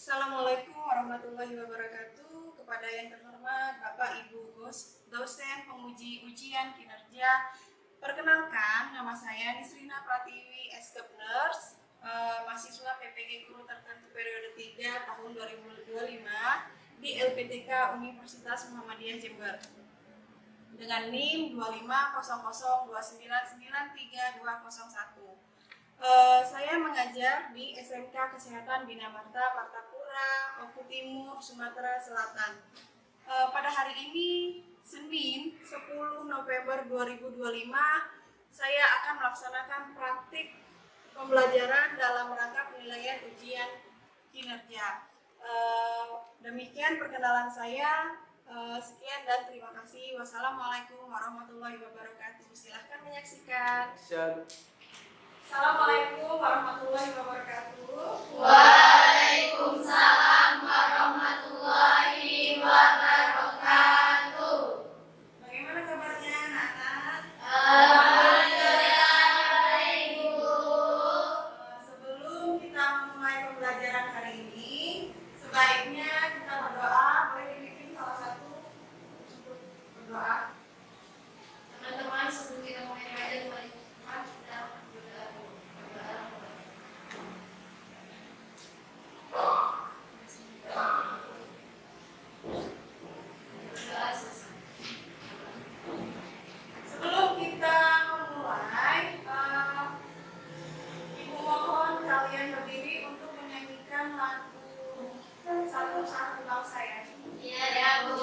Assalamualaikum warahmatullahi wabarakatuh. Kepada yang terhormat Bapak Ibu dosen penguji ujian kinerja, perkenalkan nama saya Nisrina Pratiwi SKep Nurse, mahasiswa PPG Guru Tertentu periode 3 tahun 2025 di LPTK Universitas Muhammadiyah Jember dengan NIM 25002993201. Saya mengajar di SMK Kesehatan Bina Marta, Martapura, Oku Timur, Sumatera Selatan. Pada hari ini, Senin 10 November 2025, saya akan melaksanakan praktik pembelajaran dalam rangka penilaian ujian kinerja. Demikian perkenalan saya. Sekian dan terima kasih. Wassalamualaikum warahmatullahi wabarakatuh. Silahkan menyaksikan. Assalamualaikum warahmatullahi wabarakatuh. Waalaikumsalam warahmatullahi wabarakatuh. Bagaimana kabarnya anak-anak? Alhamdulillah baik, Bu. Sebelum kita memulai pembelajaran hari ini, sebaiknya kita berdoa. Boleh dibikin salah satu untuk berdoa. Teman-teman, sebelum kita mulai belajar kita berdoa. Sebelum kita memulai, Ibu mohon kalian berdiri untuk menyanyikan lagu Satu-Satu Bangsa ya. Iya ya, Bu.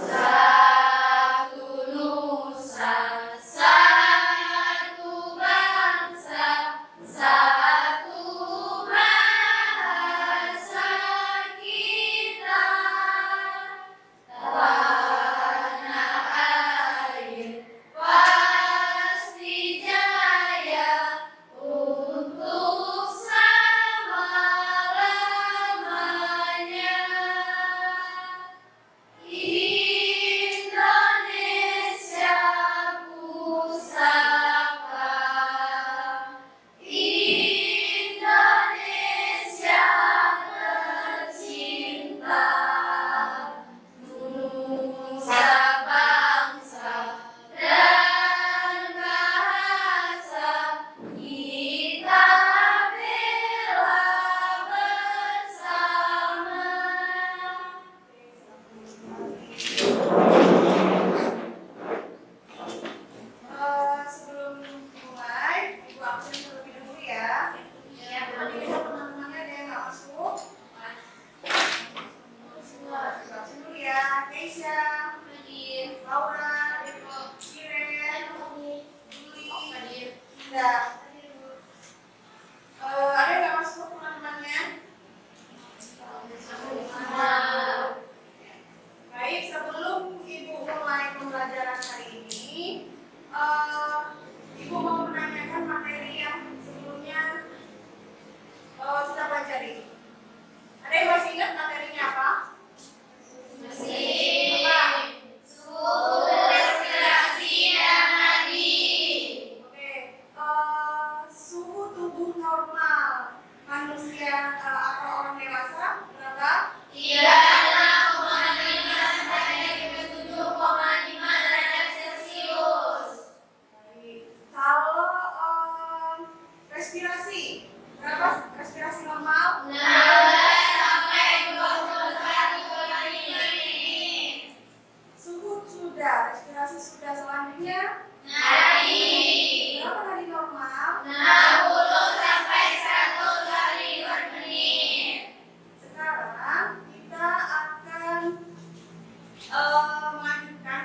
Satu nusa, satu bangsa, satu bahasa kita. Tanah air pasti jaya untuk selama-lamanya. Indonesia pusaka, Indonesia tercinta, nusa bangsa dan bahasa kita bela bersama. Sebelum mulai, Ibu absen terlebih dahulu ya. Nanti kita teman-temannya ada yang nggak masuk. Absen dulu ya. Keisha, Laura, Iren, Juli, Indah. Ada yang nggak masuk teman-temannya? Baik, sebelum Ibu mulai pembelajaran hari ini, Ibu mau menanyakan materi yang sebelumnya kita pelajari. Ada yang masih ingat materinya apa? Suhu tubuh normal manusia atau orang dewasa berapa? Baik. Kalau respirasi, berapa respirasi normal? Suhu sudah, respirasi sudah. Selanjutnya berapa tadi normal? Sekarang kita akan melanjutkan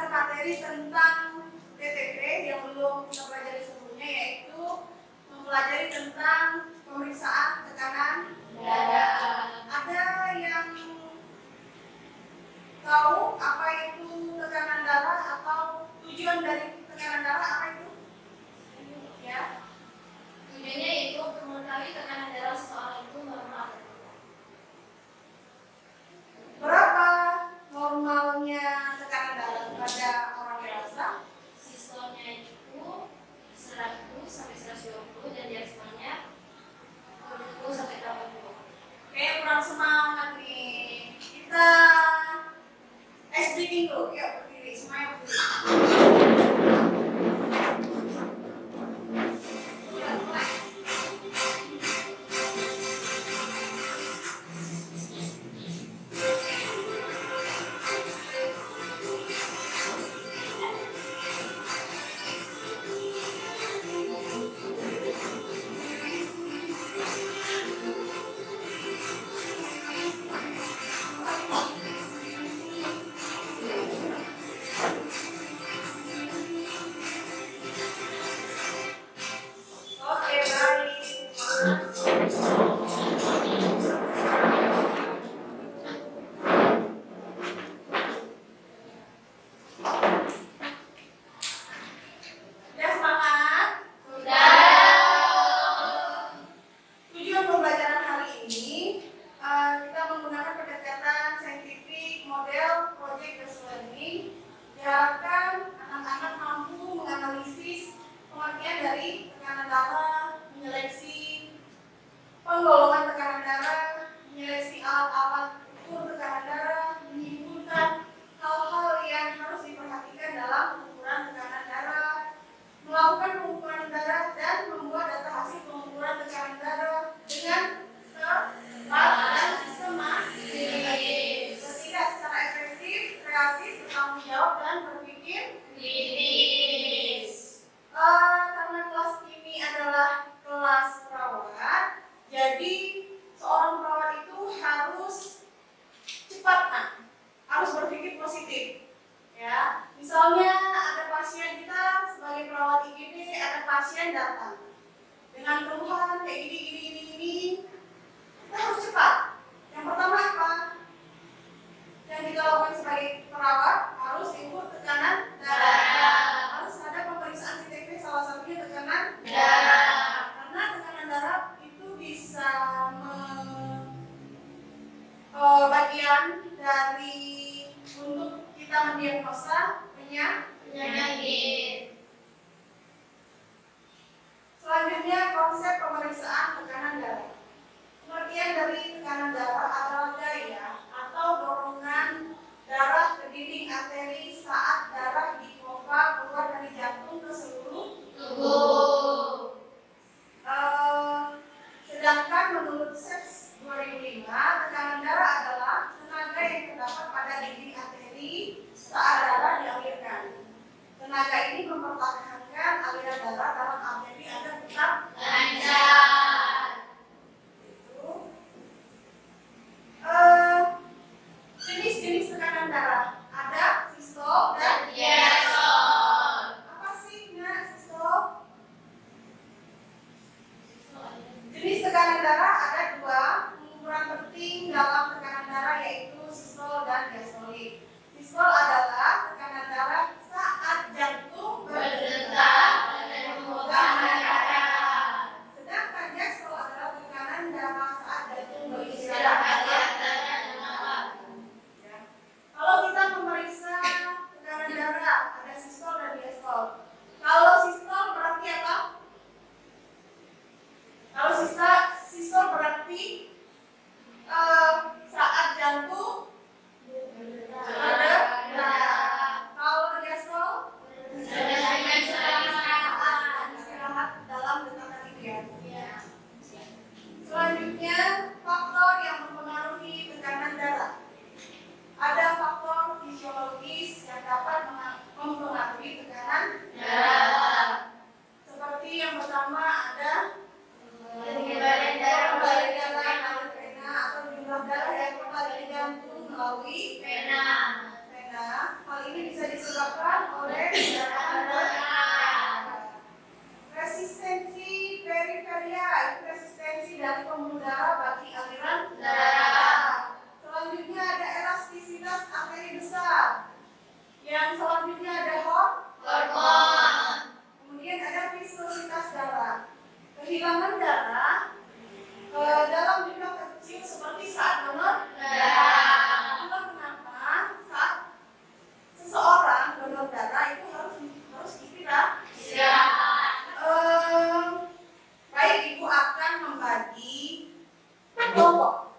materi tentang TTP yang belum kita pelajari sebelumnya, yaitu mempelajari tentang pemeriksaan tekanan. Ada yang tahu apa itu tekanan darah atau tujuan dari tekanan darah apa itu? Ya. Tujuannya itu mengetahui tekanan darah seseorang itu normal. Yuk berdiri, semuanya berdiri. Udah mulai. Oke, baik. Sudah semangat? Tujuan pembelajaran hari ini, kita menggunakan pendekatan saintifik, model, project based learning, diharapkan anak-anak mampu menganalisis pengertian dari tekanan darah, menyeleksi penggolongan tekanan darah, menyeleksi alat-alat ukur tekanan darah, menyimpulkan hal-hal yang harus diperhatikan dalam pengukuran tekanan darah, melakukan pengukuran darah dan membuat data hasil pengukuran tekanan darah dengan tepat dan sistematis, bertindak secara efektif, kreatif, bertanggung jawab dan berpikir kritis. Karena kelas ini adalah kelas perawat, jadi seorang perawat itu harus cepat, harus berpikir positif. Ya, misalnya ada pasien kita sebagai perawat IGD, ada pasien datang dengan keluhan kayak gini, kita harus cepat. Yang pertama apa? Yang kita lakukan sebagai perawat harus ukur tekanan darah. Harus ada pemeriksaan TTP, salah satunya tekanan darah. Karena tekanan darah itu bisa bagian dari untuk kita mendiagnosa penyakit. Selanjutnya konsep pemeriksaan tekanan darah. Pengertian dari tekanan darah adalah gaya atau dorongan darah ke dinding arteri saat darah dipompa keluar dari jantung ke seluruh tubuh. Sedangkan menurut SEPS 2005, tekanan darah adalah tenaga yang terdapat pada dinding arteri saat darah dialirkan. Tenaga ini mempertahankan aliran darah dalam arteri agar tetap lancar. Jenis-jenis tekanan darah ada sistol dan diastol. Apa sih sistol? Jenis tekanan darah ada dua. Pengukuran penting dalam tekanan darah yaitu sistol dan diastolik. Sistol adalah tekanan darah saat jantung berdetak dan memegang darah. Sedangkan diastol adalah tekanan darah saat jantung beristirahat. Kalau kita memeriksa tekanan darah ada sistol dan diastol. Kalau sistol berarti apa? Kalau sistol berarti saat jantung berdetak. Kalau diastol istirahat dalam detakan itu ya. Selanjutnya faktor yang mempengaruhi tekanan darah. Ada faktor fisiologis yang dapat mempengaruhi tekanan darah. Seperti yang pertama ada pembalian darah melalui vena atau jumlah darah yang kembali ke jantung melalui vena. Hal ini bisa disebabkan oleh resistensi periferia, resistensi dari pembuluh darah bagi aliran darah. Selanjutnya ada elastisitas arteri besar. Yang selanjutnya ada hormon. Kemudian ada viskositas darah. Kehilangan darah dalam jumlah kecil seperti saat donor darah. Itulah kenapa saat seseorang donor darah itu harus istirahat. Baik ibu akan membagi kelompok.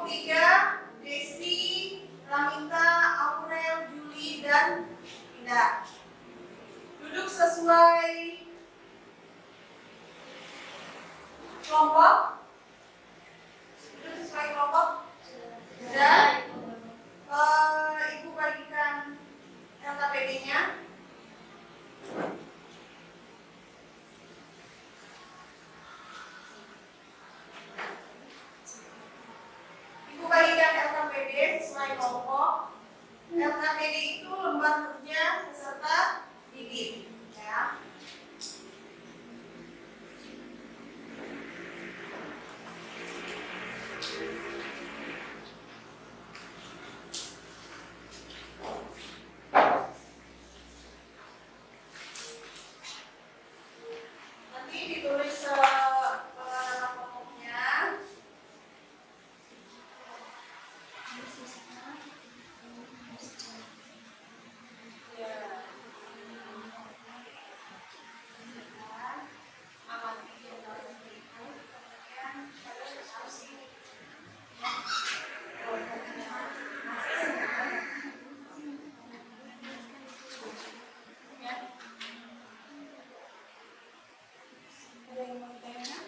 3, Desi, Ramita, Aurel, Juli, dan Indah. Duduk sesuai kelompok. Duduk sesuai kelompok. Sudah. Ibu bagikan LKPD-nya. Ibu bagikan LKPD sesuai kelompok. LKPD itu lembar kerja beserta bibit, ya. Nanti ditulis kelompoknya. Ya. Amati jurnal itu, kemudian harus diskusi. Ya. Ada yang mau ditanya?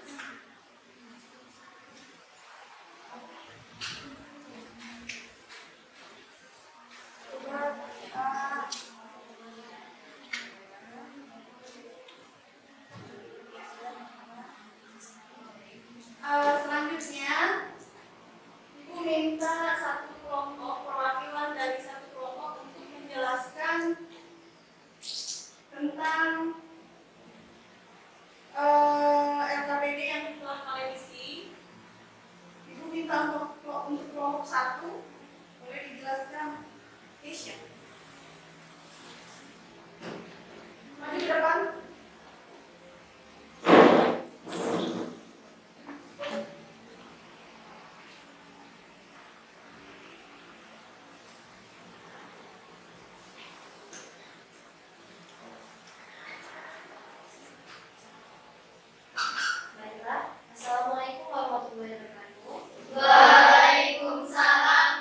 Selanjutnya, Ibu minta satu kelompok perwakilan dari satu kelompok untuk menjelaskan tentang LKPD yang telah kalian isi. Ibu minta untuk kelompok 1, boleh dijelaskan, Keisha. Maju ke depan. Baiklah. Assalamualaikum warahmatullahi wabarakatuh. Waalaikumsalam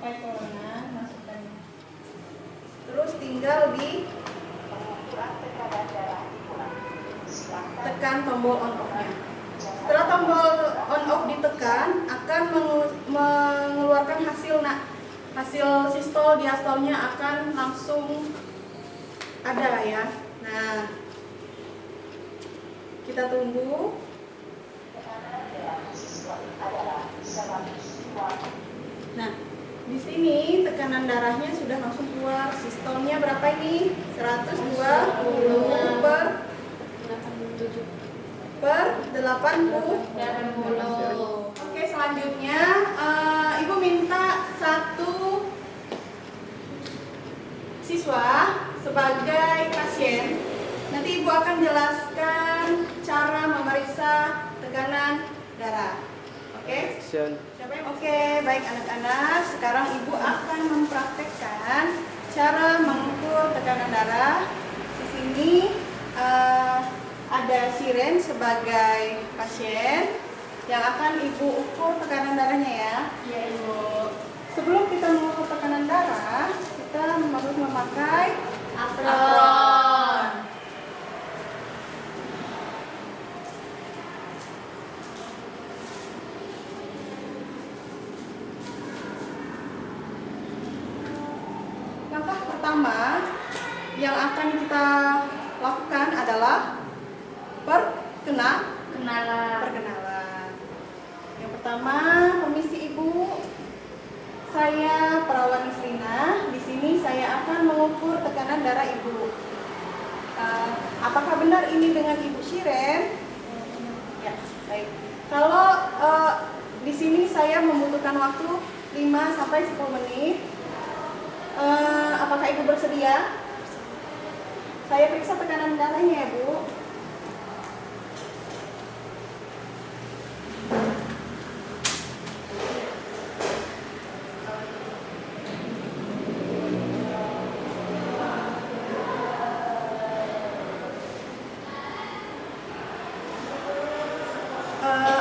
sampai ke lengan, masukkan. Terus tinggal di tekan tombol on off-nya. Setelah tombol on off ditekan, akan mengeluarkan hasil hasil sistol diastolnya akan langsung ada ya. Nah, kita tunggu. Nah, di sini tekanan darahnya sudah langsung keluar. Sistolnya berapa ini? 120 per 80. Oke, selanjutnya Ibu minta satu siswa sebagai pasien. Nanti Ibu akan jelaskan cara memeriksa tekanan darah. Oke? Siapa yang oke? Baik anak-anak, sekarang Ibu akan mempraktekkan cara mengukur tekanan darah. Di sini ada siren sebagai pasien yang akan Ibu ukur tekanan darahnya ya. Iya Ibu. Sebelum kita mengukur tekanan darah, kita harus memakai apron. Langkah pertama yang akan kita lakukan adalah perkenalan. Yang pertama, permisi Ibu, saya perawat Nisrina. Di sini saya akan mengukur tekanan darah Ibu. Apakah benar ini dengan Ibu Shiren? Ya, baik. Kalau di sini saya membutuhkan waktu 5 sampai 10 menit. Apakah Ibu bersedia? Saya periksa tekanan darahnya ya Bu.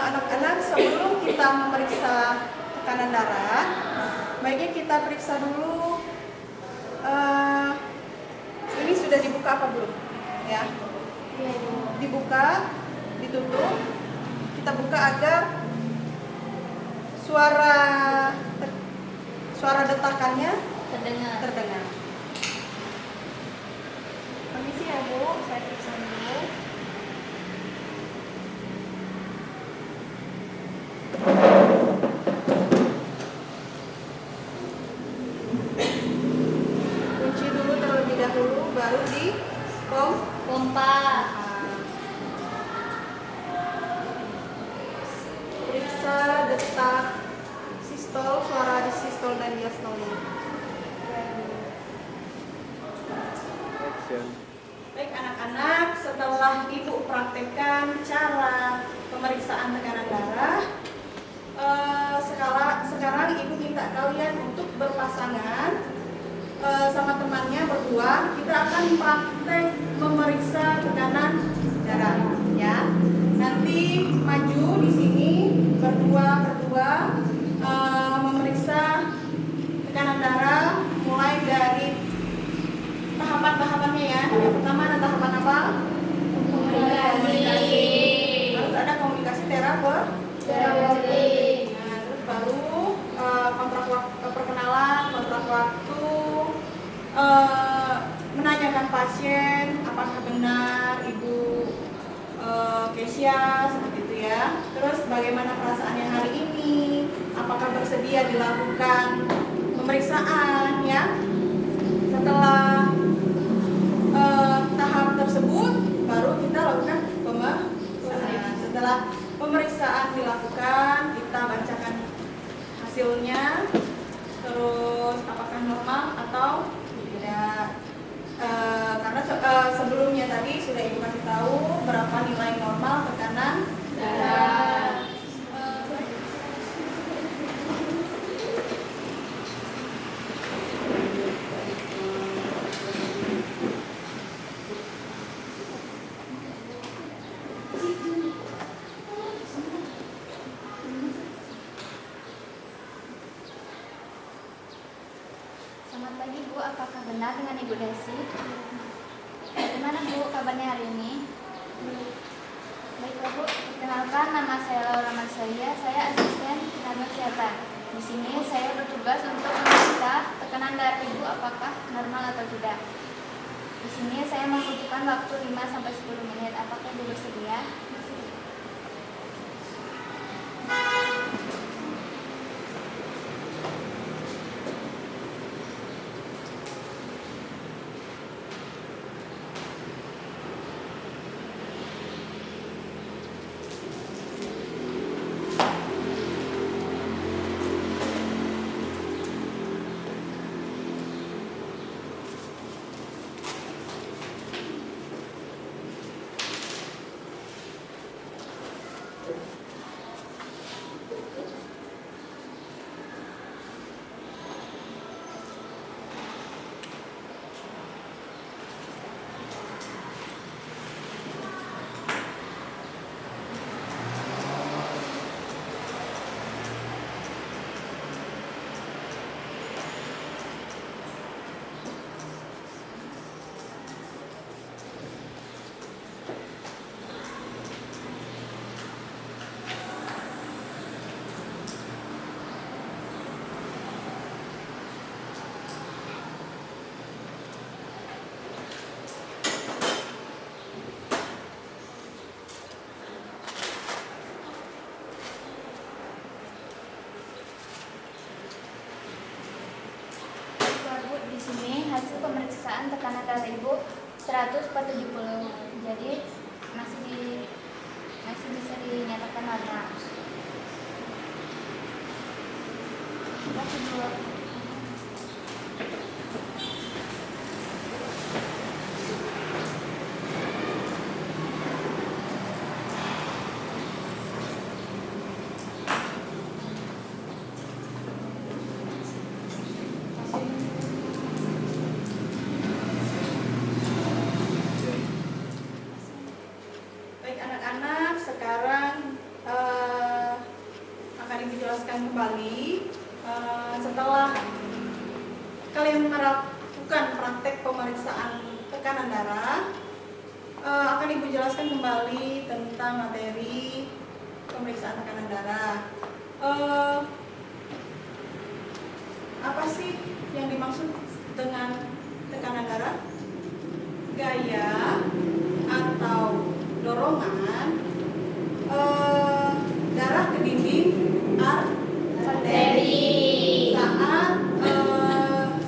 Anak-anak, sebelum kita memeriksa tekanan darah, baiknya kita periksa dulu ini sudah dibuka apa belum? Ya, dibuka, ditutup. Kita buka agar suara detakannya terdengar. Permisi ya Bu, saya periksa dulu. Kunci dulu terlebih dahulu, baru di pompa. Periksa detak sistol, suara di sistol dan diastolnya. Baik anak-anak, setelah Ibu praktekkan cara pemeriksaan tekanan darah, sekarang Ibu minta kalian untuk berpasangan sama temannya berdua. Kita akan praktek memeriksa tekanan darah ya. Nanti maju di sini berdua memeriksa tekanan darah mulai dari tahapan-tahapannya ya. Yang pertama ada tahapan apa? Komunikasi. Harus ada komunikasi terapeutik. Nah, terus baru perkenalan, kontrak waktu, menanyakan pasien apakah benar Ibu Kesia seperti itu ya. Terus bagaimana perasaannya hari ini? Apakah bersedia dilakukan pemeriksaan ya? Setelah tahap tersebut baru kita lakukan pemeriksaan. Setelah pemeriksaan dilakukan, kita bacakan hasilnya, terus apakah normal atau tidak. Karena sebelumnya tadi sudah Ibu kasih tahu berapa nilai normal tekanan darah. Selamat pagi Bu, apakah benar dengan Ibu Desi? Bagaimana Bu kabarnya hari ini? Baiklah Bu, perkenalkan nama saya Laura Marsaya, saya asisten tenaga kesehatan. Di sini saya bertugas untuk memeriksa tekanan darah Ibu apakah normal atau tidak. Di sini saya membutuhkan waktu 5-10 menit. Apakah Ibu bersedia? Di sini hasil pemeriksaan tekanan darah Ibu 100/70, jadi masih bisa dinyatakan normal. Terima kasih Bu. Baik anak-anak, sekarang akan Ibu jelaskan kembali setelah kalian melakukan praktek pemeriksaan tekanan darah, akan Ibu jelaskan kembali tentang materi pemeriksaan tekanan darah. Apa sih yang dimaksud dengan tekanan darah? Gaya atau dorongan darah ke dinding arteri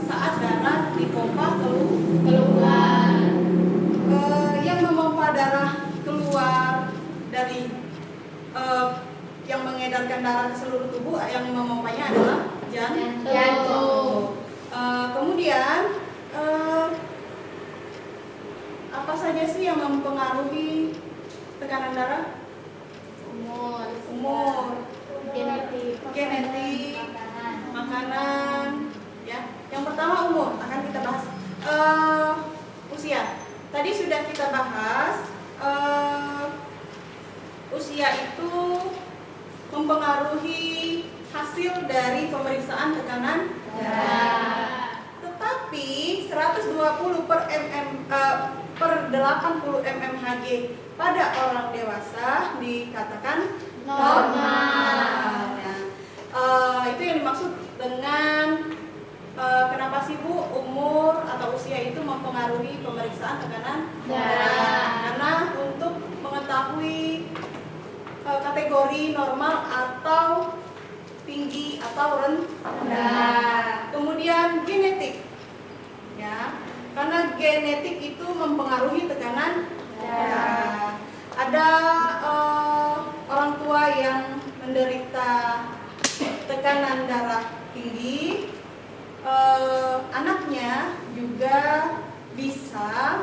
saat darah dipompa keluar. Yang memompa darah keluar dari yang mengedarkan darah ke seluruh tubuh, yang memompanya adalah jantung. Kemudian apa saja sih yang mempengaruhi tekanan darah? Umur, Genetik, makanan, ya. Yang pertama umur, akan kita bahas. Usia. Tadi sudah kita bahas. Usia itu mempengaruhi hasil dari pemeriksaan tekanan darah. Tetapi 120/80 mmHg pada orang dewasa dikatakan normal. Ya. Itu yang dimaksud dengan kenapa sih Bu umur atau usia itu mempengaruhi pemeriksaan tekanan darah? Karena untuk mengetahui kategori normal atau tinggi atau rendah. Kemudian genetik, ya, karena genetik itu mempengaruhi tekanan darah. Ada orang tua yang menderita tekanan darah tinggi, anaknya juga bisa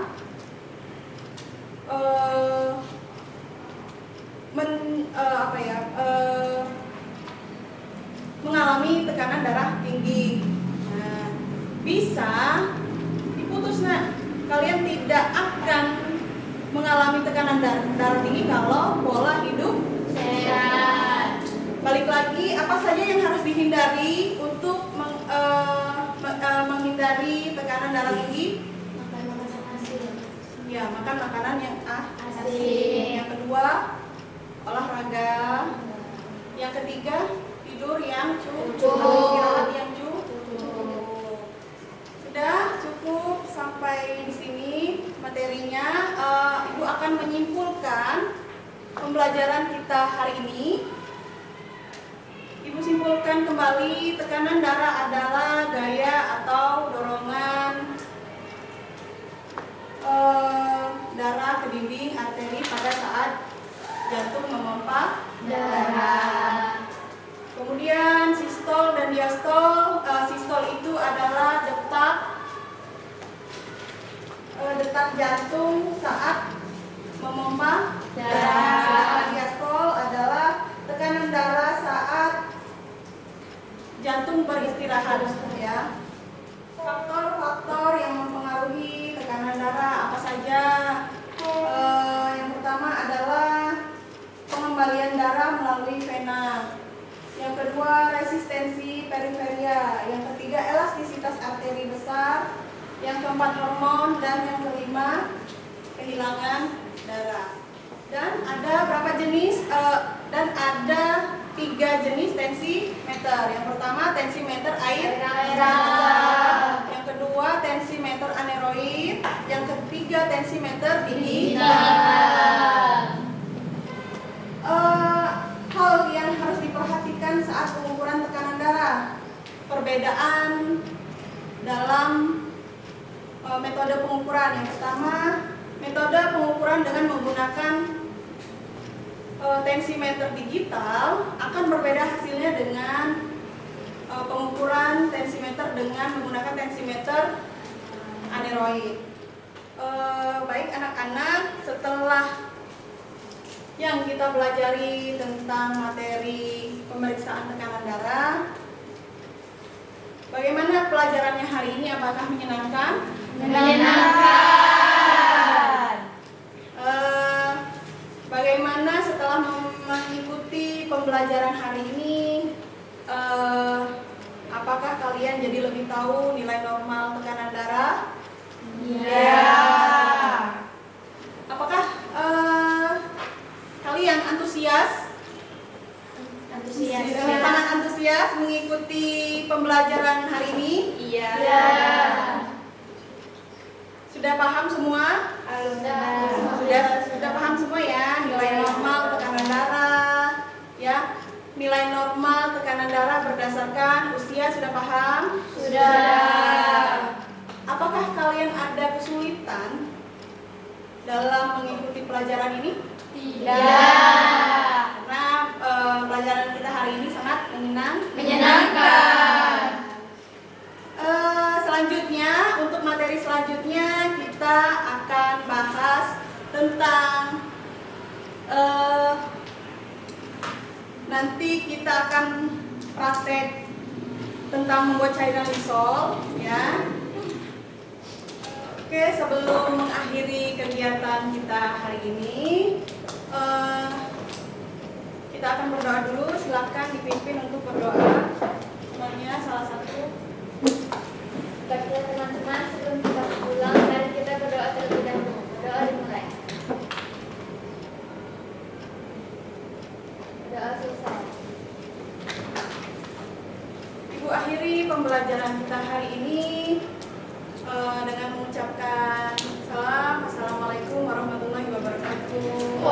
mengalami tekanan darah tinggi. Nah, bisa diputus, nak. Kalian tidak akan mengalami tekanan darah tinggi kalau pola hidup sehat. Balik lagi, apa saja yang harus dihindari untuk menghindari tekanan darah tinggi? Makan makanan asin. Ya, makan makanan yang Asin. Yang kedua, olahraga. Yang ketiga, tidur yang cukup. Istirahat yang cukup. Sudah cukup sampai di sini materinya. Ibu akan menyimpulkan pembelajaran kita hari ini. Ibu simpulkan kembali, tekanan darah adalah gaya atau dorongan darah ke dinding arteri pada saat jantung memompa darah. Kemudian sistol dan diastol. Sistol itu adalah detak jantung saat memompa darah. Sedangkan diastol adalah tekanan darah saat jantung beristirahat, ya. Faktor-faktor yang mempengaruhi tekanan darah apa saja? Yang pertama adalah pengembalian darah melalui vena. Yang kedua, resistensi periferia. Yang ketiga, elastisitas arteri besar. Yang keempat, hormon. Dan yang kelima, kehilangan darah. Dan ada berapa jenis? Dan ada 3 jenis tensimeter. Yang pertama, tensimeter air. Yang kedua, tensimeter aneroid. Yang ketiga, tensimeter dingin. Hal yang harus diperhatikan saat pengukuran tekanan darah. Perbedaan dalam metode pengukuran. Yang pertama, metode pengukuran dengan menggunakan tensimeter digital akan berbeda hasilnya dengan pengukuran tensimeter dengan menggunakan tensimeter aneroid. Baik anak-anak, setelah yang kita pelajari tentang materi pemeriksaan tekanan darah, bagaimana pelajarannya hari ini? Apakah menyenangkan? Bagaimana setelah mengikuti pembelajaran hari ini, apakah kalian jadi lebih tahu nilai normal tekanan darah? Ya. Apakah kalian antusias? Sangat antusias mengikuti pembelajaran hari ini? Iya. Sudah paham semua? Sudah paham semua ya, nilai normal tekanan darah, ya. Nilai normal tekanan darah berdasarkan usia sudah paham? Sudah. Apakah kalian ada kesulitan dalam mengikuti pelajaran ini? Tidak. Karena pelajaran kita hari ini sangat Menyenangkan. Selanjutnya, untuk materi selanjutnya kita akan bahas tentang nanti kita akan praktek tentang membuat cairan lisol, ya. Oke, sebelum mengakhiri kegiatan kita hari ini, kita akan berdoa dulu. Silakan dipimpin untuk berdoa. Semuanya salah satu. Baiklah teman-teman, sebelum kita pulang, mari kita berdoa terlebih dahulu. Berdoa dimulai. Doa selesai. Ibu akhiri pembelajaran kita hari ini dengan mengucapkan salam. Assalamualaikum warahmatullahi wabarakatuh.